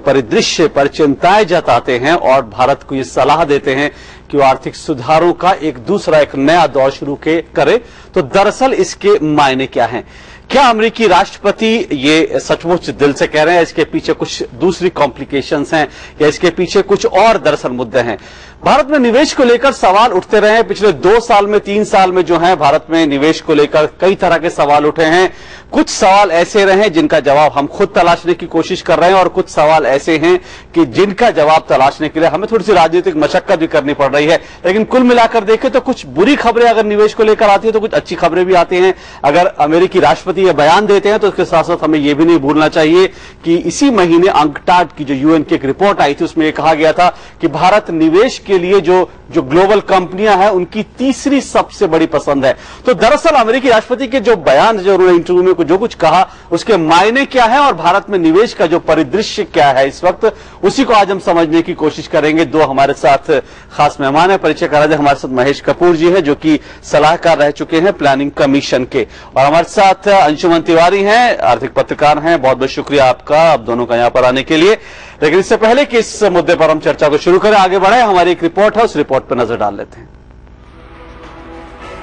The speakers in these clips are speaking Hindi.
परिदृश्य पर चिंताएं जताते हैं और भारत को ये सलाह देते हैं कि वो आर्थिक सुधारों का एक नया दौर शुरू करे, तो दरअसल इसके मायने क्या हैं? क्या अमेरिकी राष्ट्रपति ये सचमुच दिल से कह रहे हैं? इसके पीछे कुछ दूसरी कॉम्प्लिकेशंस हैं या इसके पीछे कुछ और दरअसल मुद्दे हैं? भारत में निवेश को लेकर सवाल उठते रहे हैं। पिछले 2 साल में 3 साल में जो है भारत में निवेश को लेकर कई तरह के सवाल उठे हैं। कुछ सवाल ऐसे रहे जिनका जवाब हम खुद तलाशने की कोशिश कर रहे हैं और कुछ सवाल ऐसे हैं कि जिनका जवाब तलाशने के लिए हमें थोड़ी सी राजनीतिक मशक्कत भी करनी पड़ रही है। लेकिन कुल मिलाकर देखें तो कुछ बुरी खबरें अगर निवेश को लेकर आती है तो कुछ अच्छी खबरें भी आती हैं। अगर अमेरिकी राष्ट्रपति ये बयान देते हैं तो उसके साथ साथ हमें यह भी नहीं भूलना चाहिए कि इसी महीने अंकटाड की जो यूएन की एक रिपोर्ट आई थी उसमें यह कहा गया था कि भारत निवेश के लिए जो ग्लोबल कंपनियां हैं उनकी तीसरी सबसे बड़ी पसंद है। तो दरअसल अमेरिकी राष्ट्रपति के जो बयान जो उन्होंने इंटरव्यू में जो कुछ कहा उसके मायने क्या है और भारत में निवेश का जो परिदृश्य क्या है इस वक्त, उसी को आज हम समझने की कोशिश करेंगे। 2 हमारे साथ खास मेहमान है, परिचय करा दे। हमारे साथ महेश कपूर जी हैं जो कि सलाहकार रह चुके हैं प्लानिंग कमीशन के, और हमारे साथ अंशुमन तिवारी हैं, आर्थिक पत्रकार हैं। बहुत बहुत शुक्रिया आपका, आप दोनों का यहां पर आने के लिए। लेकिन इससे पहले कि इस मुद्दे पर हम चर्चा को शुरू करें, आगे बढ़े, हमारी एक रिपोर्ट है, उस रिपोर्ट पर नजर डाल लेते हैं।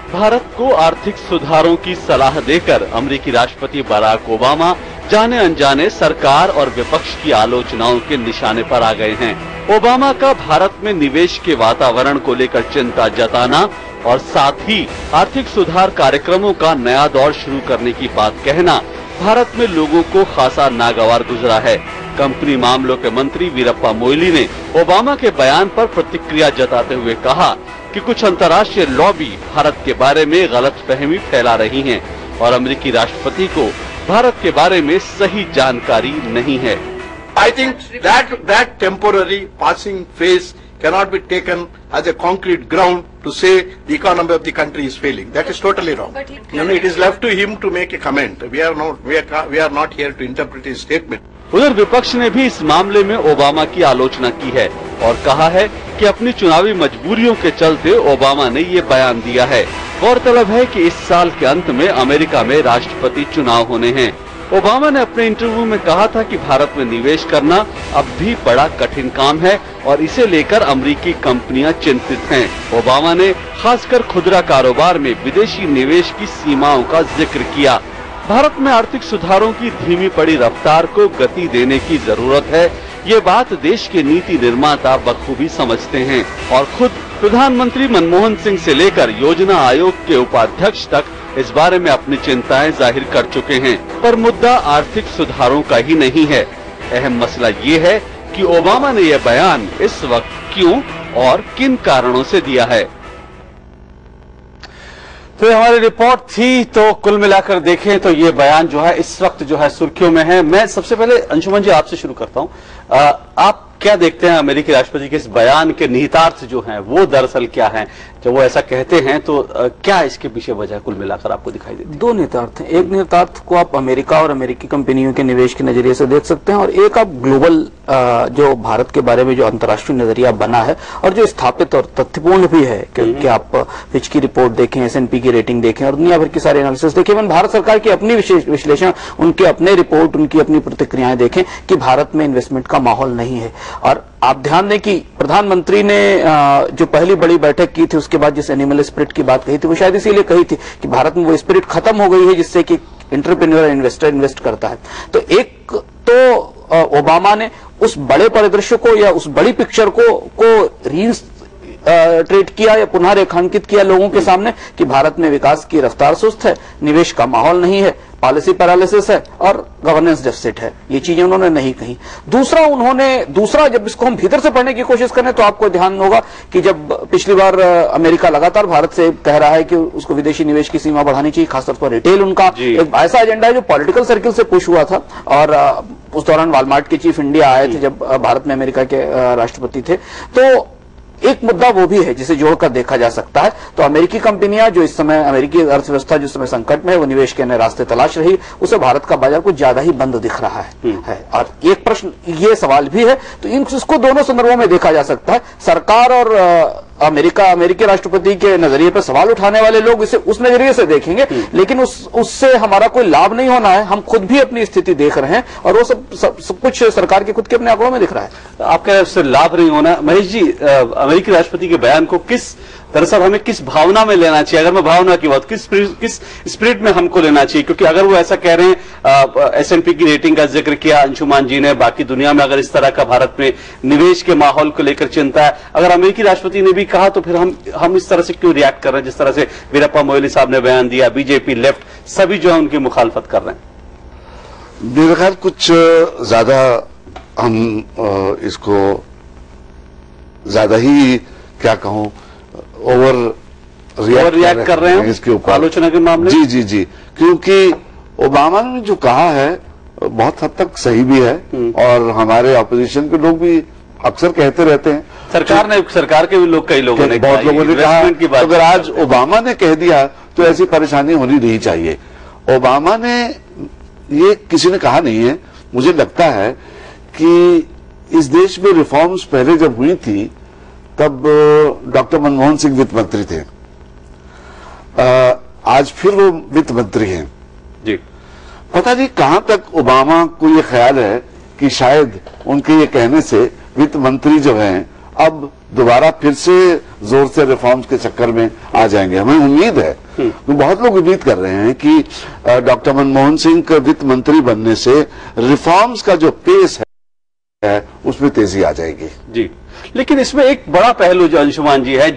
भारत को आर्थिक सुधारों की सलाह देकर अमेरिकी राष्ट्रपति बराक ओबामा जाने अनजाने सरकार और विपक्ष की आलोचनाओं के निशाने पर आ गए हैं। ओबामा का भारत में निवेश के वातावरण को लेकर चिंता जताना और साथ ही आर्थिक सुधार कार्यक्रमों का नया दौर शुरू करने की बात कहना भारत में लोगों को खासा नागवार गुजरा है। कंपनी मामलों के मंत्री वीरप्पा मोइली ने ओबामा के बयान पर प्रतिक्रिया जताते हुए कहा कि कुछ अंतर्राष्ट्रीय लॉबी भारत के बारे में गलतफहमी फैला रही हैं और अमेरिकी राष्ट्रपति को भारत के बारे में सही जानकारी नहीं है। I think that temporary passing phase cannot be taken as a concrete ground to say the economy of the country is failing. That is totally wrong. It is left to him to make a comment. We are not here to interpret his statement. उधर विपक्ष ने भी इस मामले में ओबामा की आलोचना की है और कहा है कि अपनी चुनावी मजबूरियों के चलते ओबामा ने ये बयान दिया है। गौरतलब है कि इस साल के अंत में अमेरिका में राष्ट्रपति चुनाव होने हैं। ओबामा ने अपने इंटरव्यू में कहा था कि भारत में निवेश करना अब भी बड़ा कठिन काम है और इसे लेकर अमेरिकी कंपनियां चिंतित हैं। ओबामा ने खासकर खुदरा कारोबार में विदेशी निवेश की सीमाओं का जिक्र किया। भारत में आर्थिक सुधारों की धीमी पड़ी रफ्तार को गति देने की जरूरत है, ये बात देश के नीति निर्माता बखूबी समझते हैं और खुद प्रधानमंत्री मनमोहन सिंह से लेकर योजना आयोग के उपाध्यक्ष तक इस बारे में अपनी चिंताएं जाहिर कर चुके हैं। पर मुद्दा आर्थिक सुधारों का ही नहीं है, अहम मसला ये है कि ओबामा ने यह बयान इस वक्त क्यों और किन कारणों से दिया है। तो हमारी रिपोर्ट थी, तो कुल मिलाकर देखें तो ये बयान जो है इस वक्त जो है सुर्खियों में है। मैं सबसे पहले अंशुमन जी आपसे शुरू करता हूं। आप क्या देखते हैं अमेरिकी राष्ट्रपति के इस बयान के निहितार्थ जो हैं वो दरअसल क्या हैं? जब वो ऐसा कहते हैं तो क्या इसके पीछे वजह कुल मिलाकर आपको दिखाई देती है? 2 निहितार्थ हैं। एक निहितार्थ को आप अमेरिका और अमेरिकी कंपनियों के निवेश के नजरिए से देख सकते हैं और एक आप ग्लोबल जो भारत के बारे में जो अंतर्राष्ट्रीय नजरिया बना है और जो स्थापित और तथ्यपूर्ण भी है, क्योंकि आप फिच की रिपोर्ट देखें, S&P की रेटिंग देखें और दुनिया भर की सारे एनालिसिस देखें, इवन भारत सरकार की अपनी विश्लेषण, उनके अपने रिपोर्ट, उनकी अपनी प्रतिक्रियाएं देखें कि भारत में इन्वेस्टमेंट का माहौल नहीं है। और आप ध्यान दें कि प्रधानमंत्री ने जो पहली बड़ी बैठक की थी उसके बाद जिस एनिमल स्पिरिट की बात कही थी वो शायद इसीलिए कही थी कि भारत में वो स्पिरिट खत्म हो गई है जिससे कि एंटरप्रेन्योर इन्वेस्टर इन्वेस्ट करता है। तो एक तो ओबामा ने उस बड़े परिदृश्य को या उस बड़ी पिक्चर को ट्रेड किया या पुनः रेखांकित किया लोगों के सामने कि भारत में विकास की रफ्तार सुस्त है, निवेश का माहौल नहीं है, पॉलिसी पैरालिसिस है और गवर्नेंस डेफिसिट है। ये चीजें उन्होंने नहीं कही। दूसरा जब इसको हम भीतर से पढ़ने की कोशिश करें तो आपको ध्यान होगा कि जब पिछली बार अमेरिका लगातार भारत से कह रहा है कि उसको विदेशी निवेश की सीमा बढ़ानी चाहिए, खासतौर पर रिटेल, उनका एक ऐसा एजेंडा है जो पॉलिटिकल सर्किल से पुश हुआ था। और उस दौरान वॉलमार्ट के चीफ इंडिया आए थे जब भारत में अमेरिका के राष्ट्रपति थे। तो एक मुद्दा वो भी है जिसे जोड़कर देखा जा सकता है। तो अमेरिकी कंपनियां जो इस समय, अमेरिकी अर्थव्यवस्था जिस समय संकट में है, वो निवेश के नए रास्ते तलाश रही, उसे भारत का बाजार कुछ ज्यादा ही बंद दिख रहा है। और एक प्रश्न, ये सवाल भी है, तो इसको दोनों संदर्भों में देखा जा सकता है। सरकार और अमेरिकी राष्ट्रपति के नजरिए पर सवाल उठाने वाले लोग इसे उस नजरिए से देखेंगे, लेकिन उससे हमारा कोई लाभ नहीं होना है। हम खुद भी अपनी स्थिति देख रहे हैं और वो सब कुछ सरकार के खुद के अपने आंकड़ों में दिख रहा है। आपका उससे लाभ नहीं होना। महेश जी, अमेरिकी राष्ट्रपति के बयान को दरअसल हमें किस भावना में लेना चाहिए? अगर मैं भावना की बात, किस स्पिरिट में हमको लेना चाहिए? क्योंकि अगर वो ऐसा कह रहे हैं, S&P की रेटिंग का जिक्र किया अंशुमान जी ने, बाकी दुनिया में अगर इस तरह का भारत में निवेश के माहौल को लेकर चिंता है, अगर अमेरिकी राष्ट्रपति ने भी कहा तो फिर हम इस तरह से क्यों रिएक्ट कर रहे हैं जिस तरह से वीरप्पा मोइली साहब ने बयान दिया? बीजेपी, लेफ्ट सभी जो है उनकी मुखालफत कर रहे हैं। मेरे ख्याल कुछ ज्यादा हम इसको ज्यादा ही क्या कहूं ओवर रिएक्ट कर रहे हैं इसके ऊपर, आलोचना के मामले। जी, क्योंकि ओबामा ने जो कहा है बहुत हद तक सही भी है और हमारे ऑपोजिशन के लोग भी अक्सर कहते रहते हैं। सरकार के भी लोग, कई लोगों ने, बहुत लोगों ने कहा अगर आज ओबामा ने कह दिया तो ऐसी परेशानी होनी नहीं चाहिए। ओबामा ने ये किसी ने कहा नहीं है। मुझे लगता है कि इस देश में रिफॉर्म्स पहले जब हुई थी तब डॉक्टर मनमोहन सिंह वित्त मंत्री थे, आज फिर वो वित्त मंत्री हैं जी। पता नहीं कहां तक ओबामा को ये ख्याल है कि शायद उनके ये कहने से वित्त मंत्री जो हैं अब दोबारा फिर से जोर से रिफॉर्म्स के चक्कर में आ जाएंगे। हमें उम्मीद है, बहुत लोग उम्मीद कर रहे हैं कि डॉक्टर मनमोहन सिंह के वित्त मंत्री बनने से रिफॉर्म्स का जो पेस है उसमें तेजी आ जाएगी। जी, लेकिन इसमें एक बड़ा पहलू जो अंशुमान जी है,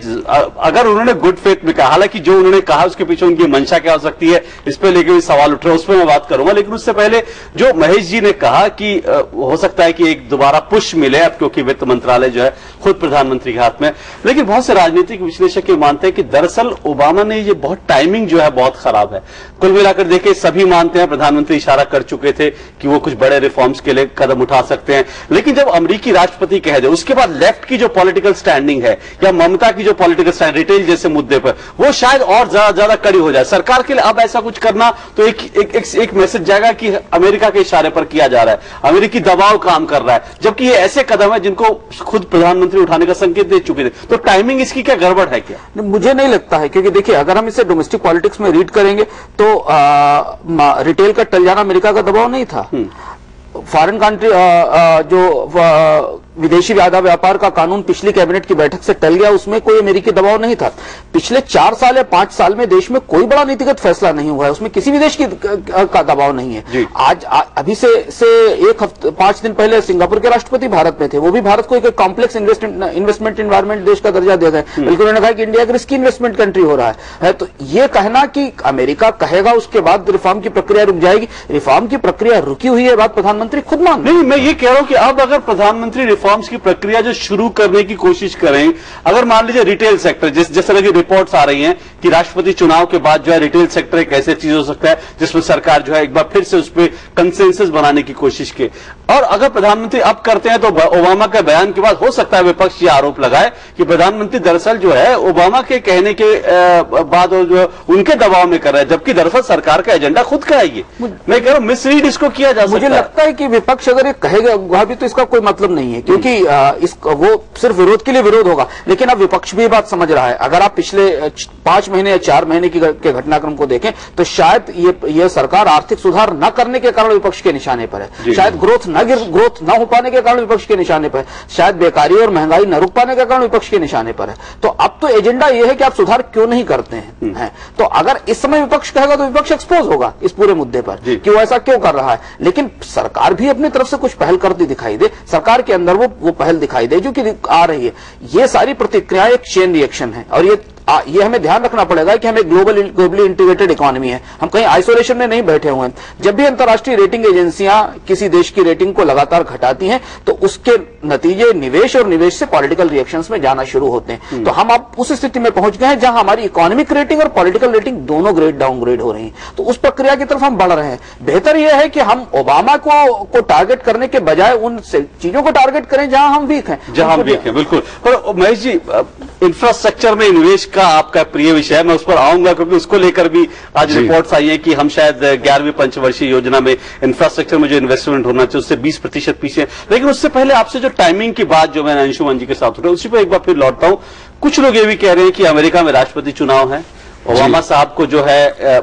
अगर उन्होंने गुड फेथ में कहा, हालांकि जो उन्होंने कहा उसके पीछे उनकी मंशा क्या हो सकती है इस पे लेके भी सवाल उठ रहे हैं, उस पर मैं बात करूंगा। लेकिन उससे पहले जो महेश जी ने कहा कि हो सकता है कि एक दोबारा पुश मिले अब, क्योंकि वित्त मंत्रालय जो है खुद प्रधानमंत्री के हाथ में। लेकिन बहुत से राजनीतिक विश्लेषक ये मानते हैं कि दरअसल ओबामा ने ये बहुत टाइमिंग जो है बहुत खराब है। कुल मिलाकर देखे सभी मानते हैं, प्रधानमंत्री इशारा कर चुके थे कि वो कुछ बड़े रिफॉर्म्स के लिए कदम उठा सकते हैं, लेकिन जब अमेरिकी राष्ट्रपति कह दे उसके बाद लेफ्ट की जो पॉलिटिकल स्टैंडिंग है या ममता की जो पॉलिटिकल स्टैंड रिटेल जैसे मुद्दे पर, वो शायद और ज्यादा कड़ी हो जाए सरकार के लिए। अब ऐसा कुछ करना तो एक मैसेज जाएगा कि अमेरिका के इशारे पर किया जा रहा है, अमेरिकी दबाव काम कर रहा है, जबकि ये ऐसे कदम है जिनको खुद प्रधानमंत्री उठाने का संकेत दे चुके थे। तो टाइमिंग इसकी क्या गड़बड़ है क्या? मुझे नहीं लगता है, क्योंकि देखिए अगर हम इसे डोमेस्टिक पॉलिटिक्स में रीड करेंगे तो रिटेल का टल जाना अमेरिका का दबाव नहीं था। फॉरेन कंट्री जो विदेशी आधा व्यापार का कानून पिछली कैबिनेट की बैठक से टल गया, उसमें कोई अमेरिकी दबाव नहीं था। पिछले 4 साल या 5 साल में देश में कोई बड़ा नीतिगत फैसला नहीं हुआ है, उसमें किसी भी देश का दबाव नहीं है। आज अभी से 5 दिन पहले सिंगापुर के राष्ट्रपति भारत में थे, वो भी भारत को एक कॉम्प्लेक्स इन्वेस्टमेंट इन्वायरमेंट देश का दर्जा दिया गया, बल्कि उन्होंने कहा कि इंडिया एक रिस्की इन्वेस्टमेंट कंट्री हो रहा है। तो ये कहना कि अमेरिका कहेगा उसके बाद रिफॉर्म की प्रक्रिया रुक जाएगी, रिफॉर्म की प्रक्रिया रुकी हुई है, बात प्रधानमंत्री खुद मान। नहीं, मैं ये कह रहा हूं कि अब अगर प्रधानमंत्री रिफॉर्म्स की प्रक्रिया जो शुरू करने की कोशिश करें, अगर मान लीजिए रिटेल सेक्टर, जिस तरह की रिपोर्ट्स आ रही हैं कि राष्ट्रपति चुनाव के बाद जो है रिटेल सेक्टर एक ऐसी चीज हो सकता है जिसमें सरकार जो है एक बार फिर से उस पर कंसेंसस बनाने की कोशिश की, और अगर प्रधानमंत्री अब करते हैं तो ओबामा के बयान के बाद हो सकता है विपक्ष ये आरोप लगाए कि प्रधानमंत्री दरअसल जो है ओबामा के कहने के बाद और जो उनके दबाव में कर रहा है, जबकि दरअसल सरकार का एजेंडा खुद का है। ये मैं कह रहा हूं मिसरीड इसको किया जा सकता है। मुझे लगता है कि विपक्ष अगर ये कहेगा भी तो इसका कोई मतलब नहीं है, क्योंकि वो सिर्फ विरोध के लिए विरोध होगा। लेकिन अब विपक्ष भी बात समझ रहा है। अगर आप पिछले 5 महीने या 4 महीने के घटनाक्रम को देखें तो शायद ये सरकार आर्थिक सुधार न करने के कारण विपक्ष के निशाने पर है, शायद ग्रोथ न हो पाने के कारण विपक्ष के निशाने पर है, शायद बेकारी और महंगाई न रुक पाने के कारण विपक्ष के निशाने पर है। तो अब तो एजेंडा यह है कि आप सुधार क्यों नहीं करते हैं। तो अगर इस समय विपक्ष कहेगा तो विपक्ष एक्सपोज होगा इस पूरे मुद्दे पर कि वो ऐसा क्यों कर रहा है। लेकिन सरकार भी अपनी तरफ से कुछ पहल करती दिखाई दे, सरकार के अंदर वो पहल दिखाई दे जो कि आ रही है। ये सारी प्रतिक्रियाएं एक चेन रिएक्शन है, और ये हमें ध्यान रखना पड़ेगा कि हम एक ग्लोबली इंटीग्रेटेड इकोनॉमी है, हम कहीं आइसोलेशन में नहीं बैठे हुए हैं। जब भी अंतर्राष्ट्रीय रेटिंग एजेंसियां किसी देश की रेटिंग को लगातार घटाती हैं तो उसके नतीजे निवेश और निवेश से पॉलिटिकल रिएक्शंस में जाना शुरू होते हैं। तो हम अब उस स्थिति में पहुंच गए हैं जहां हमारी इकोनॉमिक रेटिंग और पॉलिटिकल रेटिंग दोनों ग्रेड डाउनग्रेड हो रही है। तो उस प्रक्रिया की तरफ हम बढ़ रहे हैं। बेहतर यह है कि हम ओबामा को टारगेट करने के बजाय उन चीजों को टारगेट करें जहां हम वीक हैं, बिल्कुल। पर महेश जी, इंफ्रास्ट्रक्चर में निवेश अमेरिका आपका प्रिय विषय है, मैं उस पर आऊंगा क्योंकि उसको लेकर भी आज रिपोर्ट्स आई है कि हम शायद 11वीं पंचवर्षीय योजना में इंफ्रास्ट्रक्चर में जो इन्वेस्टमेंट होना चाहिए उससे 20% पीछे। लेकिन उससे पहले आपसे जो टाइमिंग की बात जो मैंने अंशुमन जी के साथ उठा, उसी पर एक बार फिर लौटता हूं। कुछ लोग ये भी कह रहे हैं कि अमेरिका में राष्ट्रपति चुनाव है, ओबामा साहब को जो है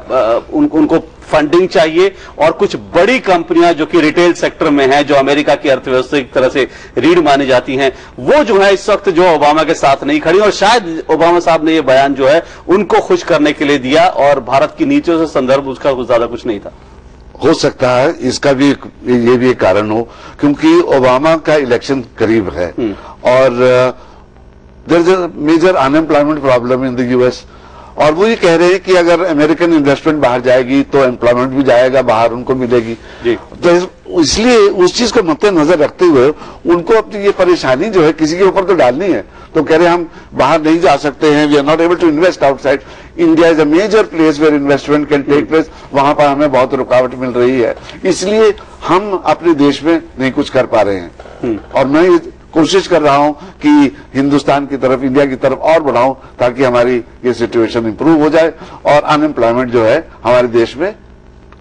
उनको फंडिंग चाहिए और कुछ बड़ी कंपनियां जो कि रिटेल सेक्टर में हैं, जो अमेरिका की अर्थव्यवस्था की तरह से रीढ़ मानी जाती हैं, वो जो है इस वक्त जो ओबामा के साथ नहीं खड़ी। और शायद ओबामा साहब ने ये बयान जो है उनको खुश करने के लिए दिया और भारत की नीतियों से संदर्भ उसका कुछ ज्यादा कुछ नहीं था। हो सकता है इसका भी ये भी एक कारण हो, क्योंकि ओबामा का इलेक्शन करीब है और there is a major unemployment problem in the US. और वो ये कह रहे हैं कि अगर अमेरिकन इन्वेस्टमेंट बाहर जाएगी तो एम्प्लॉयमेंट भी जाएगा, बाहर उनको मिलेगी। तो इसलिए उस चीज को मद्देनजर रखते हुए उनको अपनी ये परेशानी जो है किसी के ऊपर तो डालनी है। तो कह रहे हैं हम बाहर नहीं जा सकते हैं, we are not able to invest outside India is a major place where investment can take place. वहां पर हमें बहुत रुकावट मिल रही है, इसलिए हम अपने देश में नहीं कुछ कर पा रहे हैं। और मैं कोशिश कर रहा हूं कि हिंदुस्तान की तरफ, इंडिया की तरफ और बढ़ाऊं ताकि हमारी ये सिचुएशन इंप्रूव हो जाए और अनएम्प्लॉयमेंट जो है हमारे देश में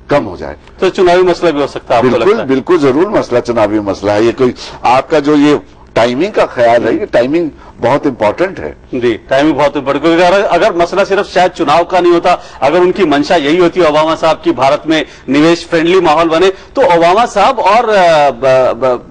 कम हो जाए। तो चुनावी मसला भी हो सकता है? बिल्कुल बिल्कुल जरूर मसला, चुनावी मसला है ये। कोई आपका जो ये टाइमिंग का ख्याल है, ये टाइमिंग बहुत इंपॉर्टेंट है। जी, टाइमिंग बहुत इंपॉर्टेंट। अगर मसला सिर्फ शायद चुनाव का नहीं होता, अगर उनकी मंशा यही होती है ओबामा साहब की भारत में निवेश फ्रेंडली माहौल बने, तो ओबामा साहब और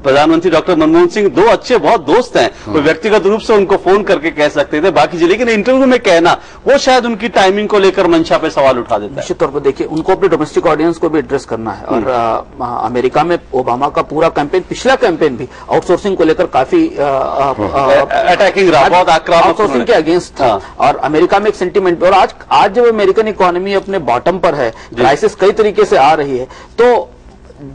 प्रधानमंत्री डॉक्टर मनमोहन सिंह दो अच्छे बहुत दोस्त हैं। कोई व्यक्तिगत रूप से उनको फोन करके कह सकते थे बाकी जी, लेकिन इंटरव्यू में कहना वो शायद उनकी टाइमिंग को लेकर मंशा पे सवाल उठा देता है। निश्चित तौर पर देखिए, उनको अपने डोमेस्टिक ऑडियंस को भी एड्रेस करना है और अमेरिका में ओबामा का पूरा कैंपेन, पिछला कैंपेन भी आउटसोर्सिंग को लेकर काफी अटैकिंग रहा, बहुत आउटसोर्सिंग के अगेंस्ट था। और अमेरिका में एक सेंटीमेंट, और आज जब अमेरिकन इकोनॉमी अपने बॉटम पर है, क्राइसिस कई तरीके से आ रही है, तो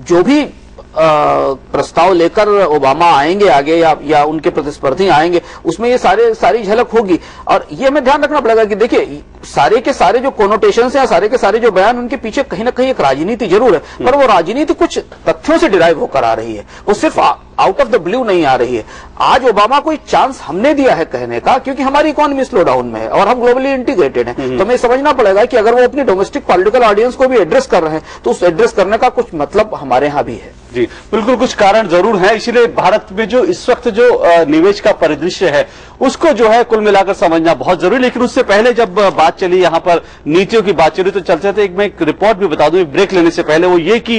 जो भी प्रस्ताव लेकर ओबामा आएंगे आगे या उनके प्रतिस्पर्धी आएंगे, उसमें ये सारी झलक होगी। और ये हमें ध्यान रखना पड़ेगा कि देखिए, सारे के सारे जो कोनोटेशंस हैं, सारे के सारे जो बयान, उनके पीछे कहीं ना कहीं एक राजनीति जरूर है, पर वो राजनीति कुछ तथ्यों से डिराइव होकर आ रही है, वो सिर्फ आउट ऑफ द ब्लू नहीं आ रही है। आज ओबामा को चांस हमने दिया है कहने का, क्योंकि हमारी इकोनॉमी स्लो डाउन में है और हम ग्लोबली इंटीग्रेटेड हैं। तो हमें समझना पड़ेगा कि अगर वो अपनी डोमेस्टिक पॉलिटिकल ऑडियंस को भी एड्रेस कर रहे हैं, तो उस एड्रेस करने का कुछ मतलब हमारे यहां भी है। जी बिल्कुल, कुछ कारण जरूर है। इसीलिए भारत में जो इस वक्त जो निवेश का परिदृश्य है, उसको जो है कुल मिलाकर समझना बहुत जरूरी। लेकिन उससे पहले जब बात चली यहाँ पर नीतियों की बात चली, तो चलते थे मैं एक रिपोर्ट भी बता दूं ब्रेक लेने से पहले, वो ये कि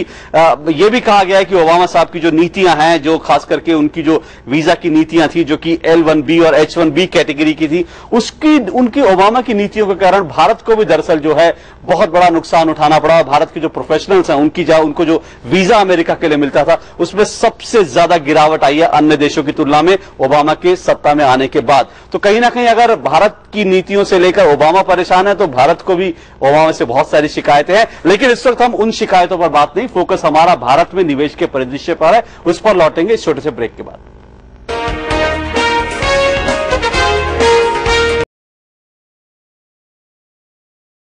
ये भी कहा गया है कि ओबामा साहब की जो नीतियां हैं, जो खास करके उनकी जो वीजा की नीतियां थी, जो कि L1B और H1B कैटेगरी की थी, उनकी ओबामा की नीतियों के कारण भारत को भी दरअसल जो है बहुत बड़ा नुकसान उठाना पड़ा। भारत के जो प्रोफेशनल्स हैं, उनको जो वीजा अमेरिका के लिए मिलता था, उसमें सबसे ज्यादा गिरावट आई है अन्य देशों की तुलना में ओबामा के सत्ता में आने के बाद। तो कहीं ना कहीं अगर भारत की नीतियों से लेकर ओबामा परेशान है, तो भारत को भी ओबामा से बहुत सारी शिकायतें हैं। लेकिन इस वक्त हम उन शिकायतों पर बात नहीं, फोकस हमारा भारत में निवेश के परिदृश्य पर है। उस पर लौटेंगे इस छोटे से ब्रेक के बाद।